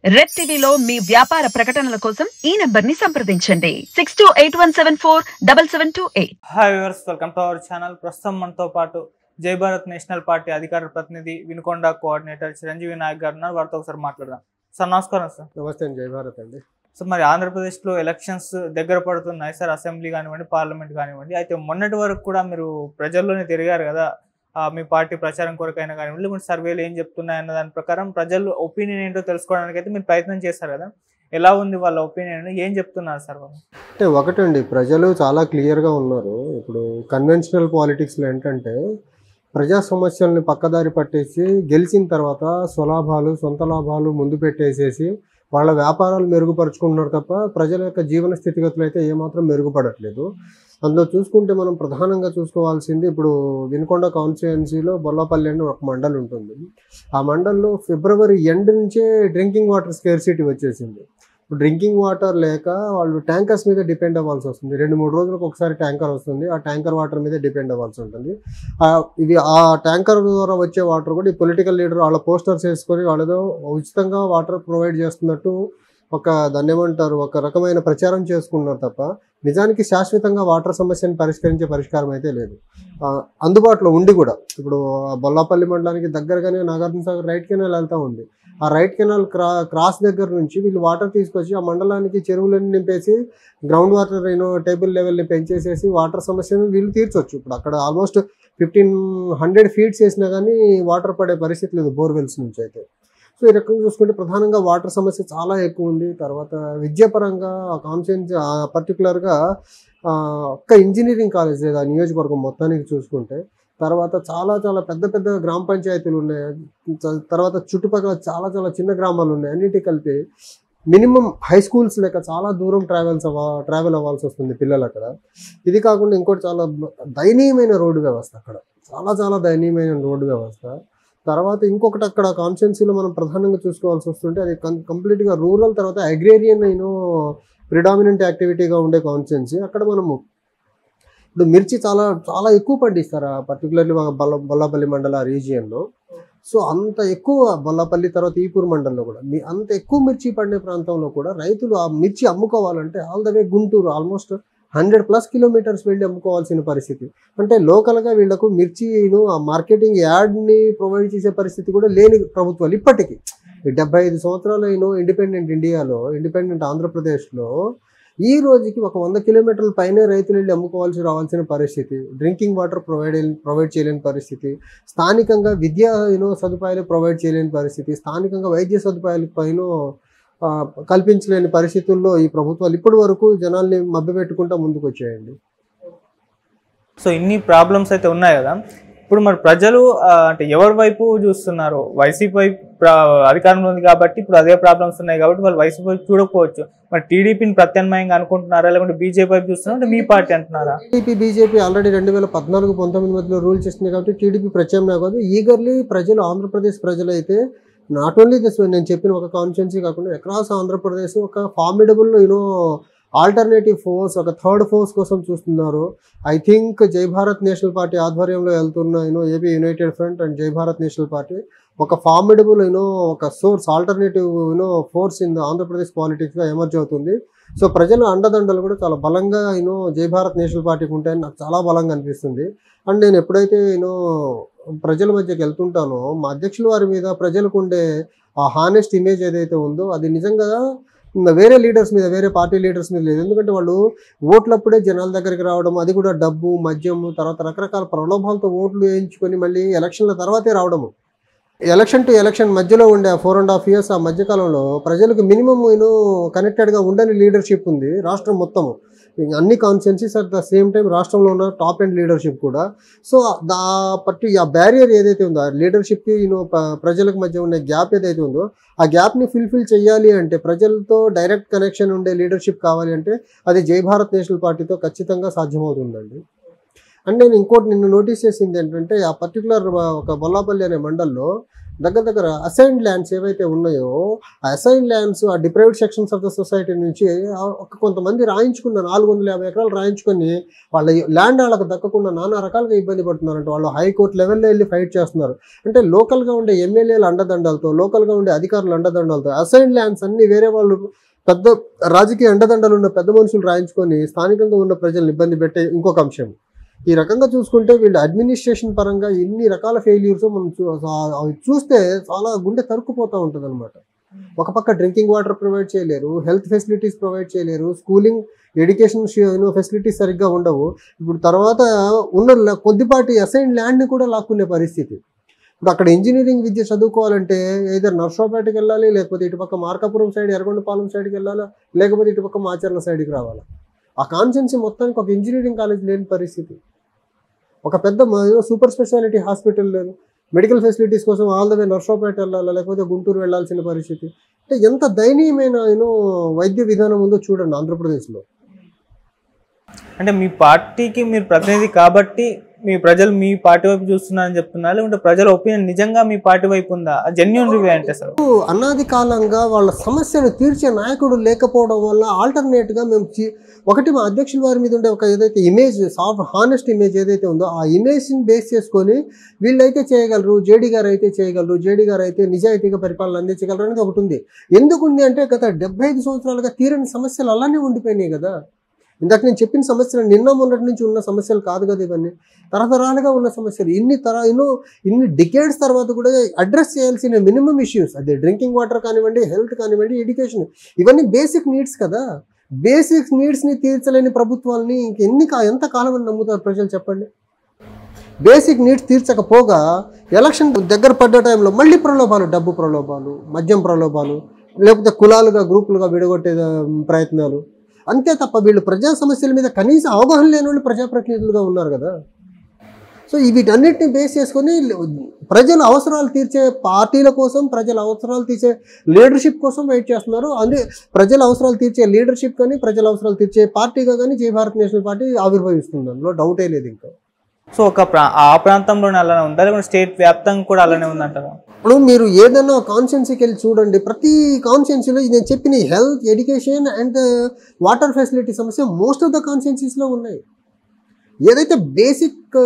Red టీవీలో మీ వ్యాపార ప్రకటనల కోసం ఈ నంబర్ ని సంప్రదించండి 6281747728. Hi viewers, welcome to our channel. ప్రస్తుతం మనతో పాటు జై భారత్ నేషనల్ పార్టీ అధికార ప్రతినిధి వినుకొండ కోఆర్డినేటర్ చిరంజీవి నాయక్ గారు ఉన్నారు. వారితో ఒకసారి మాట్లాడదాం. సార్ నమస్కారం. సార్ నమస్తే అండి. జై భారత్ అండి. సో మరి ఆంధ్రప్రదేశ్లో ఎలక్షన్స్ దగ్గర పడుతున్నాయి సార్, అసెంబ్లీ కానివ్వండి, పార్లమెంట్ కానివ్వండి. అయితే మొన్నటి వరకు కూడా మీరు ప్రజల్లోనే తిరిగారు కదా, మీ పార్టీ ప్రచారం కొరకైనా కానివ్వండి, లేకుంటే సర్వేలు ఏం చెప్తున్నాయి అన్న దాని ప్రకారం ప్రజలు ఒపీనియన్ ఏంటో తెలుసుకోవడానికి అయితే మీరు ప్రయత్నం చేస్తారు కదా. ఎలా ఉంది వాళ్ళ ఒపీనియన్, ఏం చెప్తున్నారు సార్ వాళ్ళు? అంటే ఒకటండి, ప్రజలు చాలా క్లియర్గా ఉన్నారు. ఇప్పుడు కన్వెన్షనల్ పాలిటిక్స్లో ఏంటంటే ప్రజా సమస్యల్ని పక్కదారి పట్టేసి గెలిచిన తర్వాత స్వలాభాలు సొంత లాభాలు ముందు పెట్టేసేసి వాళ్ళ వ్యాపారాలు మెరుగుపరుచుకుంటున్నారు తప్ప ప్రజల యొక్క జీవన స్థితిగతులు అయితే ఏమాత్రం మెరుగుపడట్లేదు. అందులో చూసుకుంటే మనం ప్రధానంగా చూసుకోవాల్సింది, ఇప్పుడు వినుకొండ కాన్స్టిట్యుయెన్సీలో బొల్లాపల్లి అని ఒక మండలి ఉంటుంది. ఆ మండల్లో ఫిబ్రవరి ఎండ్ నుంచే డ్రింకింగ్ వాటర్ స్కేర్సిటీ వచ్చేసింది. ఇప్పుడు డ్రింకింగ్ వాటర్ లేక వాళ్ళు ట్యాంకర్స్ మీద డిపెండ్ అవ్వాల్సి వస్తుంది. 2-3 రోజులకు ఒకసారి ట్యాంకర్ వస్తుంది. ఆ ట్యాంకర్ వాటర్ మీద డిపెండ్ అవ్వాల్సి ఉంటుంది. ఇది ఆ ట్యాంకర్ ద్వారా వచ్చే వాటర్ కూడా ఈ పొలిటికల్ లీడర్ వాళ్ళ పోస్టర్స్ వేసుకొని వాళ్ళతో ఉచితంగా వాటర్ ప్రొవైడ్ చేస్తున్నట్టు దాన్ని ఏమంటారు, ఒక రకమైన ప్రచారం చేసుకున్నారు తప్ప నిజానికి శాశ్వతంగా వాటర్ సమస్యను పరిష్కరించే పరిష్కారం అయితే లేదు. అందుబాటులో ఉండి కూడా ఇప్పుడు బొల్లాపల్లి మండలానికి దగ్గరగానే నాగార్జున సాగర్ రైట్ కెనాల్ వెళ్తూ ఉంది. ఆ రైట్ కెనాల్ క్రాస్ దగ్గర నుంచి వీళ్ళు వాటర్ తీసుకొచ్చి ఆ మండలానికి చెరువులను నింపేసి గ్రౌండ్ వాటర్ టేబుల్ లెవెల్ని పెంచేసేసి వాటర్ సమస్యను వీళ్ళు తీర్చొచ్చు. ఇప్పుడు అక్కడ ఆల్మోస్ట్ 1500 ఫీట్స్ వేసినా కానీ వాటర్ పడే పరిస్థితి లేదు బోర్వెల్స్ నుంచి అయితే. సో ఈ రకంగా చూసుకుంటే ప్రధానంగా వాటర్ సమస్య చాలా ఎక్కువ ఉంది. తర్వాత విద్యాపరంగా కాన్సెన్స్ పర్టికులర్గా ఒక్క ఇంజనీరింగ్ కాలేజ్ లేదు ఆ నియోజకవర్గం మొత్తానికి చూసుకుంటే. తర్వాత చాలా చాలా పెద్ద పెద్ద గ్రామ పంచాయతీలు ఉన్నాయి. తర్వాత చుట్టుపక్కల చాలా చాలా చిన్న గ్రామాలు ఉన్నాయి. అన్నిటి కలిపి మినిమం హై స్కూల్స్ లేక చాలా దూరం ట్రావెల్ అవ్వాల్సి వస్తుంది పిల్లలు అక్కడ. ఇది కాకుండా ఇంకోటి చాలా దయనీయమైన రోడ్డు వ్యవస్థ అక్కడ, చాలా చాలా దయనీయమైన రోడ్డు వ్యవస్థ. తర్వాత ఇంకొకటి అక్కడ కాన్స్టిట్యుయెన్సీలో మనం ప్రధానంగా చూసుకోవాల్సి వస్తుంటే అది కంప్లీట్గా రూరల్, తర్వాత అగ్రేరియన్ ప్రిడామినెంట్ యాక్టివిటీగా ఉండే కాన్స్టిట్యుయెన్సీ. అక్కడ మనము ఇప్పుడు మిర్చి చాలా చాలా ఎక్కువ పండిస్తారు, పర్టికులర్లీ బొల్లాపల్లి మండల రీజియన్లో. సో అంత ఎక్కువ బొల్లాపల్లి తర్వాత ఈపూర్ మండలంలో కూడా అంత ఎక్కువ మిర్చి పండే ప్రాంతంలో కూడా రైతులు ఆ మిర్చి అమ్ముకోవాలంటే all the way Guntur almost 100+ kilometres వెళ్ళి అమ్ముకోవాల్సిన పరిస్థితి. అంటే లోకల్గా వీళ్లకు మిర్చి ఆ మార్కెటింగ్ యాడ్ని ప్రొవైడ్ చేసే పరిస్థితి కూడా లేని ప్రభుత్వాలు ఇప్పటికీ 75 సంవత్సరాలు ఇండిపెండెంట్ ఇండియాలో, ఇండిపెండెంట్ ఆంధ్రప్రదేశ్లో ఈ రోజుకి ఒక 100 కిలోమీటర్ల పైనే రైతులు వెళ్ళి రావాల్సిన పరిస్థితి. డ్రింకింగ్ వాటర్ ప్రొవైడ్ చేయలేని పరిస్థితి, స్థానికంగా విద్యా సదుపాయాలు ప్రొవైడ్ చేయలేని పరిస్థితి, స్థానికంగా వైద్య సదుపాయాల పైన కల్పించలేని పరిస్థితుల్లో ఈ ప్రభుత్వాలు ఇప్పటి వరకు జనాల్ని మభ్యపెట్టుకుంటూ ముందుకు వచ్చాయండి. సో ఇన్ని ప్రాబ్లమ్స్ అయితే ఉన్నాయి కదా. ఇప్పుడు మరి ప్రజలు అంటే ఎవరి వైపు చూస్తున్నారు? వైసీపీ వైపు అధికారంలో ఉంది కాబట్టి ఇప్పుడు అదే ప్రాబ్లమ్స్ ఉన్నాయి కాబట్టి వాళ్ళు వైసీపీ వైపు చూడకపోవచ్చు. మరి టీడీపీని ప్రత్యామ్నాయంగా అనుకుంటున్నారా, లేకుంటే బీజేపీ వైపు చూస్తున్నారా, అంటే మీ పార్టీ అంటున్నారా? బీజేపీ ఆల్రెడీ 2014-19 మధ్యలో రూల్ చేస్తుంది కాబట్టి టీడీపీ ప్రత్యామ్నాయం కాదు. ఈగర్లీ ప్రజలు, ఆంధ్రప్రదేశ్ ప్రజలు అయితే నాట్ ఓన్లీ దిస్ నేను చెప్పిన ఒక కాన్స్టిట్యుయెన్సీ కాకుండా అక్రాస్ ఆంధ్రప్రదేశ్ ఒక ఫార్మిడబుల్ ఆల్టర్నేటివ్ ఫోర్స్, ఒక థర్డ్ ఫోర్స్ కోసం చూస్తున్నారు. ఐ థింక్ జై భారత్ నేషనల్ పార్టీ ఆధ్వర్యంలో వెళ్తున్న AP United Front and Jai Bharat National Party ఒక ఫార్మిడబుల్ ఒక source, alternative force in Andhra Pradesh పాలిటిక్స్గా ఎమర్జ్ అవుతుంది. సో ప్రజల అండదండలు కూడా చాలా బలంగా జై భారత్ నేషనల్ పార్టీకి ఉంటాయని నాకు చాలా బలంగా అనిపిస్తుంది. అండ్ నేను ఎప్పుడైతే ప్రజల మధ్యకి వెళ్తుంటానో మా అధ్యక్షుల వారి మీద ప్రజలకు ఉండే ఆ హానెస్ట్ ఇమేజ్ ఏదైతే ఉందో అది నిజంగా వేరే లీడర్స్ మీద, వేరే పార్టీ లీడర్స్ మీద లేదు. ఎందుకంటే వాళ్ళు ఓట్లప్పుడే జనాల దగ్గరికి రావడం, అది కూడా డబ్బు, మద్యము, తర్వాత రకరకాల ప్రలోభాలతో ఓట్లు వేయించుకొని మళ్ళీ ఎలక్షన్ల తర్వాతే రావడము. ఎలక్షన్ టు ఎలక్షన్ మధ్యలో ఉండే 4.5 years ఆ మధ్యకాలంలో ప్రజలకు మినిమం కనెక్టెడ్గా ఉండని లీడర్షిప్ ఉంది రాష్ట్రం మొత్తము, అన్ని constituencies. At the same time రాష్ట్రంలో ఉన్న టాప్ అండ్ లీడర్షిప్ కూడా. సో ఆ బ్యారియర్ ఏదైతే ఉందో ఆ లీడర్షిప్కి ప్రజలకు మధ్య ఉన్న గ్యాప్ ఏదైతే ఉందో ఆ గ్యాప్ని ఫుల్ఫిల్ చేయాలి అంటే, ప్రజలతో డైరెక్ట్ కనెక్షన్ ఉండే లీడర్షిప్ కావాలి అంటే అది జై భారత్ నేషనల్ పార్టీతో ఖచ్చితంగా సాధ్యమవుతుందండి. అండ్ నేను ఇంకోటి నిన్ను నోటీస్ చేసింది ఏంటంటే, ఆ పర్టికులర్ ఒక బొల్లాపల్లి అనే మండల్లో దగ్గర దగ్గర అసైన్డ్ ల్యాండ్స్ ఏవైతే ఉన్నాయో ఆ అసైన్డ్ ల్యాండ్స్ ఆ deprived sections of the society నుంచి కొంతమంది రాయించుకున్న 450 ఎకరాలు రాయించుకొని వాళ్ళ ల్యాండ్ వాళ్ళకి దక్కకుండా నానా రకాలుగా ఇబ్బంది పడుతున్నారంటే వాళ్ళు హైకోర్టు లెవెల్లో వెళ్ళి ఫైట్ చేస్తున్నారు. అంటే లోకల్గా ఉండే ఎమ్మెల్యేల అండదండలతో, లోకల్గా ఉండే అధికారుల అండదండలతో అసైన్డ్ ల్యాండ్స్ అన్ని వేరే వాళ్ళు పెద్ద రాజకీయ అండదండలు ఉన్న పెద్ద మనుషులు రాయించుకొని స్థానికంగా ఉన్న ప్రజలను ఇబ్బంది పెట్టే ఇంకొక అంశం. ఈ రకంగా చూసుకుంటే వీళ్ళు అడ్మినిస్ట్రేషన్ పరంగా ఎన్ని రకాల ఫెయిల్యూర్స్ మనం అవి చూస్తే చాలా గుండె తరుక్కుపోతూ ఉంటుంది అనమాట. ఒక పక్క డ్రింకింగ్ వాటర్ ప్రొవైడ్ చేయలేరు, హెల్త్ ఫెసిలిటీస్ ప్రొవైడ్ చేయలేరు, స్కూలింగ్ ఎడ్యుకేషన్ ఫెసిలిటీస్ సరిగ్గా ఉండవు. ఇప్పుడు తర్వాత ఉన్న కొద్దిపాటి అసైన్ ల్యాండ్ని కూడా లాక్కునే పరిస్థితి. ఇప్పుడు అక్కడ ఇంజనీరింగ్ విద్య చదువుకోవాలంటే ఏదో నర్సరావుపేటకి వెళ్ళాలి, లేకపోతే ఇటుపక్క మార్కాపురం సైడ్ ఎర్రగొండపాలెం సైడ్కి వెళ్ళాలా, లేకపోతే ఇటుపక్క మాచర్ల సైడ్కి రావాలా. ఆ కాన్సెన్సీ మొత్తానికి ఒక ఇంజనీరింగ్ కాలేజ్ లేని పరిస్థితి, ఒక పెద్ద సూపర్ స్పెషాలిటీ హాస్పిటల్ లేదు, మెడికల్ ఫెసిలిటీస్ కోసం ఆల్ ద వే నర్సరావుపేట వెళ్ళాలా, లేకపోతే గుంటూరు వెళ్లాల్సిన పరిస్థితి. అంటే ఎంత దయనీయమైన వైద్య విధానం ఉందో చూడండి ఆంధ్రప్రదేశ్లో. అంటే మీ పార్టీకి మీరు ప్రతినిధి కాబట్టి మీ ప్రజలు మీ పార్టీ వైపు చూస్తున్నారని చెప్తున్నారు, లేకుంటే ప్రజల ఒపీనియన్ నిజంగా మీ పార్టీ వైపు ఉందా? జెన్యూన్ రివ్యూ అంటే సార్ అనాది కాలంగా వాళ్ళ సమస్యను తీర్చే నాయకుడు లేకపోవడం వల్ల ఆల్టర్నేట్గా మేము ఒకటి మా అధ్యక్షుల వారి మీద ఉండే ఒక ఏదైతే ఇమేజ్, హానెస్ట్ ఇమేజ్ ఏదైతే ఉందో ఆ ఇమేజ్ని బేస్ చేసుకొని వీళ్ళైతే చేయగలరు, జేడీ గారు అయితే చేయగలరు, జేడీ గారు అయితే నిజాయితీగా పరిపాలన అందించగలరు అనేది ఒకటి ఉంది. ఎందుకుంది అంటే గత 75 సంవత్సరాలుగా తీరని సమస్యలు అలానే ఉండిపోయినాయి కదా. ఇందాక నేను చెప్పిన సమస్యలు నిన్న మొన్నటి నుంచి ఉన్న సమస్యలు కాదు కదా, ఇవన్నీ తరతరాలుగా ఉన్న సమస్యలు. ఇన్ని డికేడ్స్ తర్వాత కూడా అడ్రస్ చేయాల్సిన మినిమం ఇష్యూస్, అదే డ్రింకింగ్ వాటర్ కానివ్వండి, హెల్త్ కానివ్వండి, ఎడ్యుకేషన్, ఇవన్నీ బేసిక్ నీడ్స్ కదా. బేసిక్ నీడ్స్ని తీర్చలేని ప్రభుత్వాలని ఎంత కాలం అని నమ్ముతారు ప్రజలు చెప్పండి. బేసిక్ నీడ్స్ తీర్చకపోగా ఎలక్షన్ దగ్గర పడ్డ టైంలో మళ్ళీ ప్రలోభాలు, డబ్బు ప్రలోభాలు, మద్యం ప్రలోభాలు, లేకపోతే కులాలుగా గ్రూపులుగా విడగొట్టే ప్రయత్నాలు, అంతే తప్ప వీళ్ళు ప్రజా సమస్యల మీద కనీసం అవగాహన లేని వాళ్ళు ప్రజాప్రతినిధులుగా ఉన్నారు కదా. సో వీటన్నిటిని బేస్ చేసుకొని ప్రజల అవసరాలు తీర్చే పార్టీల కోసం, ప్రజల అవసరాలు తీర్చే లీడర్షిప్ కోసం వెయిట్ చేస్తున్నారు. అందుకే ప్రజల అవసరాలు తీర్చే లీడర్షిప్ కానీ, ప్రజల అవసరాలు తీర్చే పార్టీగా కానీ జై భారత్ నేషనల్ పార్టీ ఆవిర్భవిస్తుంది, అందులో డౌటే లేదు. ఇంకా సో ఆ ప్రాంతంలోనే అలానే ఉందా, లేకుంటే స్టేట్ వ్యాప్తంగా కూడా అలానే ఉందంటారా? ఇప్పుడు మీరు ఏదైనా కాన్స్టిట్యున్సీకి వెళ్ళి చూడండి, ప్రతి కాన్స్టిట్యున్సీలో నేను చెప్పిన health, education and water facility సమస్య మోస్ట్ ఆఫ్ ద కాన్స్టిట్యున్సీస్లో ఉన్నాయి. ఏదైతే బేసిక్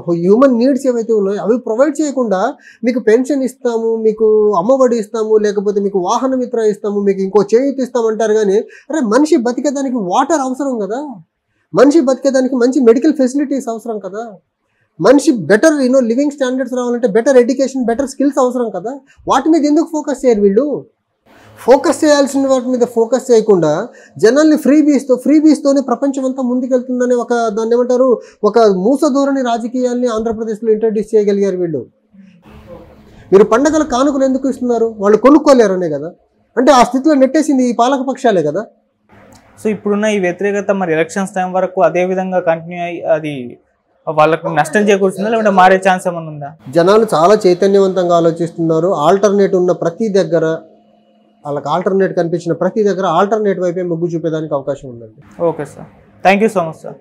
హ్యూమన్ నీడ్స్ ఏవైతే ఉన్నాయో అవి ప్రొవైడ్ చేయకుండా మీకు పెన్షన్ ఇస్తాము, మీకు అమ్మఒడి ఇస్తాము, లేకపోతే మీకు వాహన మిత్ర ఇస్తాము, మీకు ఇంకో చేయూత ఇస్తామంటారు. కానీ అరే మనిషి బతికేదానికి వాటర్ అవసరం కదా, మనిషి బతికేదానికి మంచి మెడికల్ ఫెసిలిటీస్ అవసరం కదా, మనిషి బెటర్ లివింగ్ స్టాండర్డ్స్ రావాలంటే బెటర్ ఎడ్యుకేషన్, బెటర్ స్కిల్స్ అవసరం కదా. వాటి మీద ఎందుకు ఫోకస్ చేయరు వీళ్ళు? ఫోకస్ చేయాల్సిన వాటి మీద ఫోకస్ చేయకుండా జనాల్ని ఫ్రీబీస్తోనే ప్రపంచం అంతా ముందుకెళ్తుందనే దాన్ని ఏమంటారు, ఒక మూస ధోరణి రాజకీయాల్ని ఆంధ్రప్రదేశ్లో ఇంట్రడ్యూస్ చేయగలిగారు వీళ్ళు. మీరు పండగల కానుకలు ఎందుకు ఇస్తున్నారు? వాళ్ళు కొనుక్కోలేరనే కదా. అంటే ఆ స్థితిలో నెట్టేసింది ఈ పాలక పక్షాలే కదా. సో ఇప్పుడున్న ఈ వ్యతిరేకత మరి ఎలక్షన్స్ టైం వరకు అదే విధంగా కంటిన్యూ అయ్యి అది వాళ్ళకి నష్టం చేకూరుతుందా, లేకుంటే మారే ఛాన్స్ ఏమైనా ఉందా? జనాలు చాలా చైతన్యవంతంగా ఆలోచిస్తున్నారు. ఆల్టర్నేట్ ఉన్న ప్రతి దగ్గర, వాళ్ళకి ఆల్టర్నేట్ కనిపించిన ప్రతి దగ్గర ఆల్టర్నేట్ వైపే మొగ్గు చూపేదానికి అవకాశం ఉందండి. Okay sir, thank you so much sir.